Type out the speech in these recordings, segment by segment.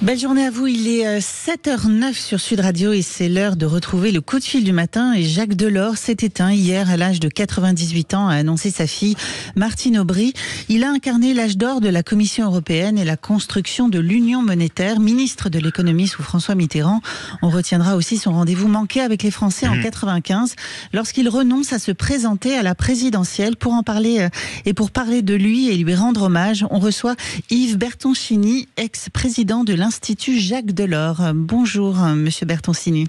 Belle journée à vous, il est 7h09 sur Sud Radio et c'est l'heure de retrouver le coup de fil du matin. Et Jacques Delors s'est éteint hier à l'âge de 98 ans, a annoncé sa fille Martine Aubry. Il a incarné l'âge d'or de la Commission européenne et la construction de l'Union monétaire, ministre de l'économie sous François Mitterrand. On retiendra aussi son rendez-vous manqué avec les Français en 95 lorsqu'il renonce à se présenter à la présidentielle. Pour en parler et pour parler de lui et lui rendre hommage, on reçoit Yves Bertoncini, ex-président de l'Institut Jacques Delors. Bonjour, monsieur Bertoncini.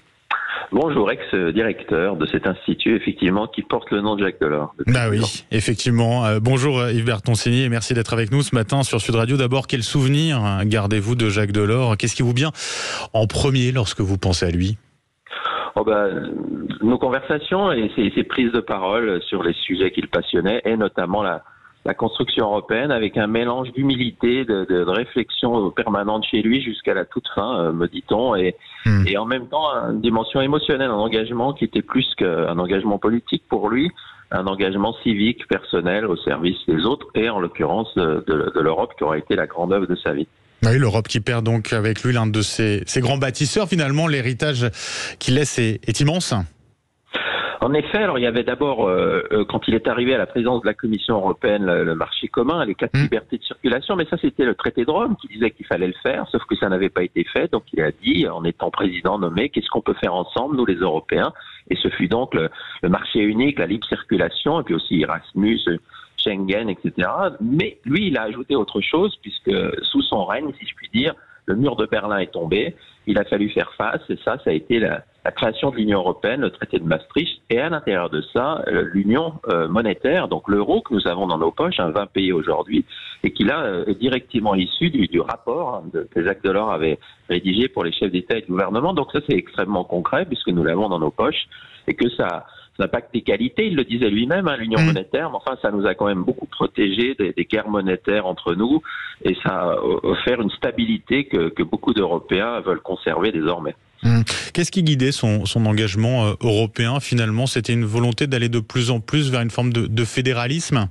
Bonjour, ex-directeur de cet institut, effectivement, qui porte le nom de Jacques Delors. Bah oui, effectivement. Bonjour Yves Bertoncini et merci d'être avec nous ce matin sur Sud Radio. D'abord, quel souvenir gardez-vous de Jacques Delors? Qu'est-ce qui vous vient en premier lorsque vous pensez à lui? Nos conversations et ses prises de parole sur les sujets qu'il passionnait, et notamment la construction européenne, avec un mélange d'humilité, de réflexion permanente chez lui jusqu'à la toute fin, me dit-on, et en même temps une dimension émotionnelle, un engagement qui était plus qu'un engagement politique pour lui, un engagement civique, personnel, au service des autres, et en l'occurrence de l'Europe, qui aura été la grande œuvre de sa vie. Oui, l'Europe qui perd donc avec lui l'un de ses grands bâtisseurs. Finalement, l'héritage qu'il laisse est immense. En effet, alors il y avait d'abord, quand il est arrivé à la présidence de la Commission européenne, le marché commun, les 4 libertés de circulation, mais ça c'était le traité de Rome qui disait qu'il fallait le faire, sauf que ça n'avait pas été fait, donc il a dit, en étant président nommé, qu'est-ce qu'on peut faire ensemble, nous les Européens, et ce fut donc le marché unique, la libre circulation, et puis aussi Erasmus, Schengen, etc. Mais lui, il a ajouté autre chose, puisque sous son règne, si je puis dire, le mur de Berlin est tombé, il a fallu faire face, et ça a été la création de l'Union européenne, le traité de Maastricht, et à l'intérieur de ça, l'Union monétaire, donc l'euro que nous avons dans nos poches, 20 pays aujourd'hui, et qui là est directement issu du rapport que Jacques Delors avait rédigé pour les chefs d'État et de gouvernement. Donc ça, c'est extrêmement concret, puisque nous l'avon dans nos poches, et que ça n'a pas que des qualités, il le disait lui-même, l'Union monétaire, mais enfin ça nous a quand même beaucoup protégé des guerres monétaires entre nous, et ça a offert une stabilité que beaucoup d'Européens veulent conserver désormais. Qu'est-ce qui guidait son engagement européen finalement? C'était une volonté d'aller de plus en plus vers une forme de fédéralisme?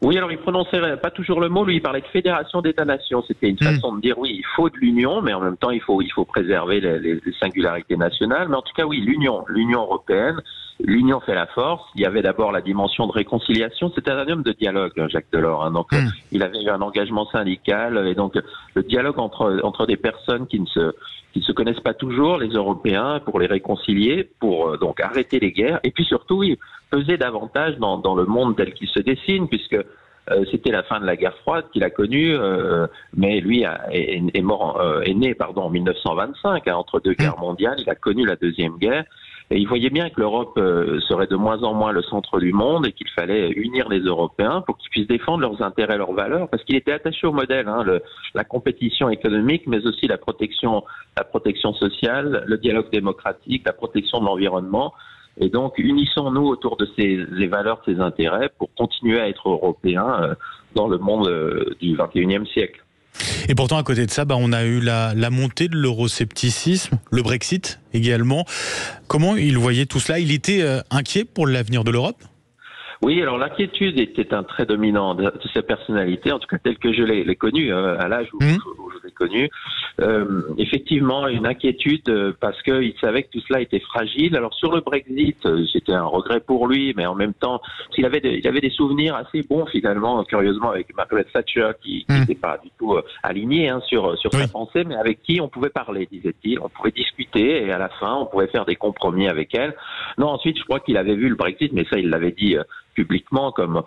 Oui, alors il prononçait pas toujours le mot, lui il parlait de fédération d'États-nations, c'était une façon de dire oui, il faut de l'union, mais en même temps il faut préserver les singularités nationales, mais en tout cas oui, l'union européenne, l'union fait la force. Il y avait d'abord la dimension de réconciliation, c'était un homme de dialogue, Jacques Delors, donc il avait eu un engagement syndical, et donc le dialogue entre des personnes qui ne se connaissent pas toujours, les Européens, pour les réconcilier, pour donc arrêter les guerres, et puis surtout peser davantage dans le monde tel qu'il se dessine, puisque c'était la fin de la guerre froide qu'il a connue, mais lui est né en 1925, entre deux guerres mondiales, il a connu la Deuxième Guerre, et il voyait bien que l'Europe serait de moins en moins le centre du monde et qu'il fallait unir les Européens pour qu'ils puissent défendre leurs intérêts, leurs valeurs, parce qu'il était attaché au modèle, la compétition économique, mais aussi la protection sociale, le dialogue démocratique, la protection de l'environnement. Et donc, unissons-nous autour de ces valeurs, ces intérêts, pour continuer à être européens dans le monde du XXIe siècle. Et pourtant, à côté de ça, on a eu la montée de l'euroscepticisme, le Brexit également. Comment il voyait tout cela? Il était inquiet pour l'avenir de l'Europe? Oui, alors l'inquiétude était un trait dominant de sa personnalité, en tout cas tel que je l'ai connu, à l'âge où je l'ai connu. Effectivement, une inquiétude parce qu'il savait que tout cela était fragile. Alors sur le Brexit, c'était un regret pour lui, mais en même temps, il avait des souvenirs assez bons finalement, curieusement, avec Margaret Thatcher, qui n'était pas du tout alignée sur sa pensée, mais avec qui on pouvait parler, disait-il. On pouvait discuter et à la fin, on pouvait faire des compromis avec elle. Non, ensuite, je crois qu'il avait vu le Brexit, mais ça, il l'avait dit publiquement comme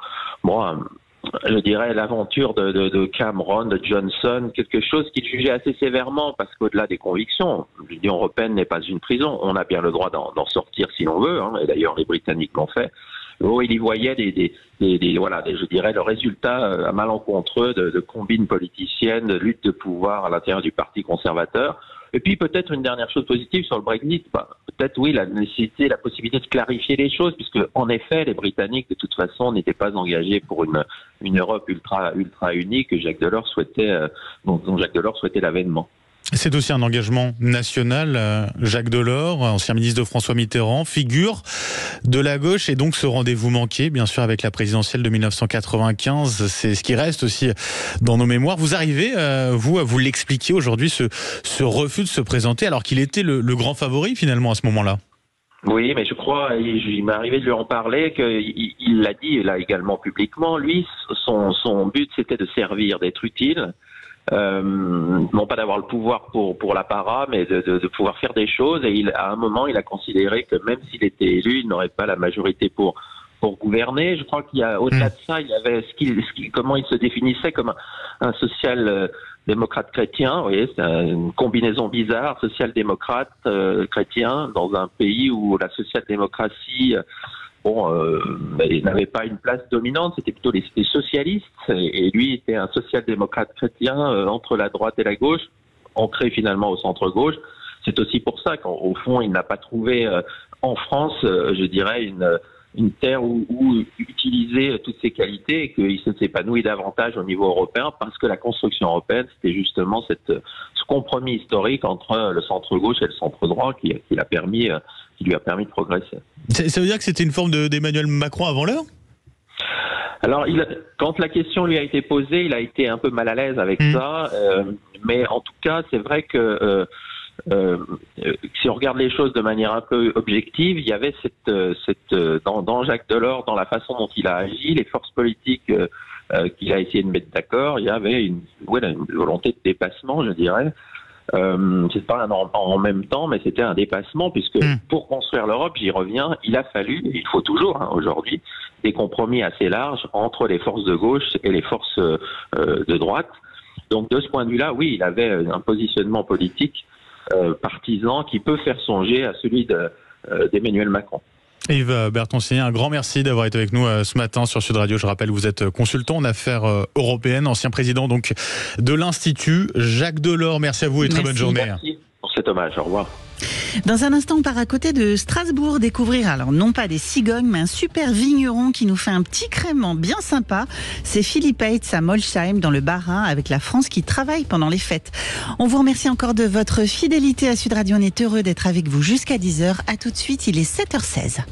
je dirais l'aventure de Cameron, de Johnson, quelque chose qu'il jugeait assez sévèrement, parce qu'au-delà des convictions, l'Union européenne n'est pas une prison, on a bien le droit d'en sortir si l'on veut, et d'ailleurs les Britanniques l'ont fait. Il y voyait je dirais le résultat malencontreux de combines politiciennes, de lutte de pouvoir à l'intérieur du Parti conservateur. Et puis peut-être une dernière chose positive sur le Brexit, peut-être la nécessité, la possibilité de clarifier les choses, puisque en effet les Britanniques de toute façon n'étaient pas engagés pour une Europe ultra unie que dont Jacques Delors souhaitait l'avènement. C'est aussi un engagement national. Jacques Delors, ancien ministre de François Mitterrand, figure de la gauche, et donc ce rendez-vous manqué, bien sûr, avec la présidentielle de 1995, c'est ce qui reste aussi dans nos mémoires. Vous arrivez, vous, à vous l'expliquer aujourd'hui, ce refus de se présenter, alors qu'il était le grand favori finalement à ce moment-là? Oui, mais je crois, il m'est arrivé de lui en parler, qu'il l'a dit là également publiquement, lui, son but c'était de servir, d'être utile. Non pas d'avoir le pouvoir pour l'apparat, mais de pouvoir faire des choses. Et à un moment, il a considéré que même s'il était élu, il n'aurait pas la majorité pour gouverner. Je crois qu'il y a au-delà de ça, il y avait comment il se définissait comme un social-démocrate chrétien. Vous voyez, c'est une combinaison bizarre, social-démocrate chrétien, dans un pays où la social-démocratie il n'avait pas une place dominante, c'était plutôt les socialistes, et lui était un social-démocrate chrétien entre la droite et la gauche, ancré finalement au centre-gauche. C'est aussi pour ça qu'au fond, il n'a pas trouvé en France, je dirais, une terre où utiliser toutes ses qualités, et qu'il s'épanouit davantage au niveau européen, parce que la construction européenne, c'était justement ce compromis historique entre le centre-gauche et le centre-droit qui lui a permis de progresser. Ça veut dire que c'était une forme d'Emmanuel Macron avant l'heure? Alors, quand la question lui a été posée, il a été un peu mal à l'aise avec ça, mais en tout cas, c'est vrai que si on regarde les choses de manière un peu objective, il y avait dans Jacques Delors, dans la façon dont il a agi, les forces politiques qu'il a essayé de mettre d'accord, il y avait une volonté de dépassement, je dirais. C'est pas en même temps, mais c'était un dépassement, puisque pour construire l'Europe, j'y reviens, il a fallu, et il faut toujours aujourd'hui, des compromis assez larges entre les forces de gauche et les forces de droite. Donc de ce point de vue-là, oui, il avait un positionnement politique partisan qui peut faire songer à celui d'Emmanuel Macron. Yves Bertoncini, un grand merci d'avoir été avec nous ce matin sur Sud Radio. Je rappelle, vous êtes consultant en affaires européennes, ancien président donc de l'Institut Jacques Delors. Merci à vous et très bonne journée. Merci pour cet hommage. Au revoir. Dans un instant, on part à côté de Strasbourg découvrir, alors non pas des cigognes, mais un super vigneron qui nous fait un petit crément bien sympa. C'est Philippe Heitz à Molsheim, dans le Bas-Rhin, avec la France qui travaille pendant les fêtes. On vous remercie encore de votre fidélité à Sud Radio. On est heureux d'être avec vous jusqu'à 10h. À tout de suite, il est 7h16.